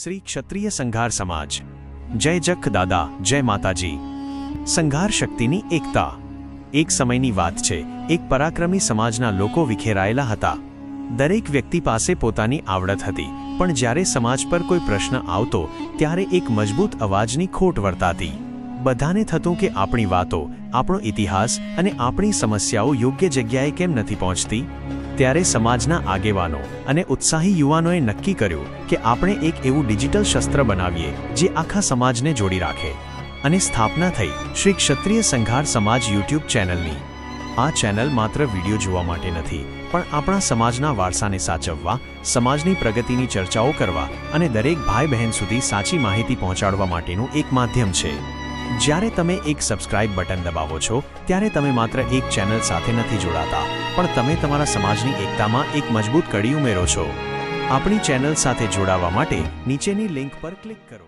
શ્રી ક્ષત્રિય સંઘાર સમાજ। જય જખ દાદા, જય માતાજી। સંઘાર શક્તિની એકતા। એક સમયની વાત છે, એક પરાક્રમી સમાજના લોકો વિખેરાયેલા હતા। દરેક વ્યક્તિ પાસે પોતાની આવડત હતી, પણ જ્યારે સમાજ પર કોઈ પ્રશ્ન આવતો ત્યારે એક મજબૂત અવાજની ખોટ વર્તાતી। બધાને થતું કે આપણી વાતો, આપણો ઇતિહાસ અને આપણી સમસ્યાઓ યોગ્ય જગ્યાએ કેમ નથી પહોંચતી। ત્યારે સમાજના આગેવાનો અને ઉત્સાહી યુવાનોએ નક્કી કર્યું કે આપણે એક એવું ડિજિટલ શસ્ત્ર બનાવીએ જે આખા સમાજને જોડી રાખે, અને સ્થાપના થઈ શ્રી ક્ષત્રિય સંઘાર સમાજ યુટ્યુબ ચેનલની। આ ચેનલ માત્ર વિડીયો જોવા માટે નથી, પણ આપણા સમાજના વારસાને સાચવવા, સમાજની પ્રગતિની ચર્ચાઓ કરવા અને દરેક ભાઈ બહેન સુધી સાચી માહિતી પહોંચાડવા માટેનું એક માધ્યમ છે। જ્યારે તમે એક સબસ્ક્રાઇબ બટન દબાવો છો, ત્યારે તમે માત્ર એક ચેનલ સાથે નથી જોડાતા, પણ તમે તમારા સમાજની એકતામાં એક મજબૂત કડી ઉમેરો છો। આપણી ચેનલ સાથે જોડાવા માટે નીચેની લિંક પર ક્લિક કરો।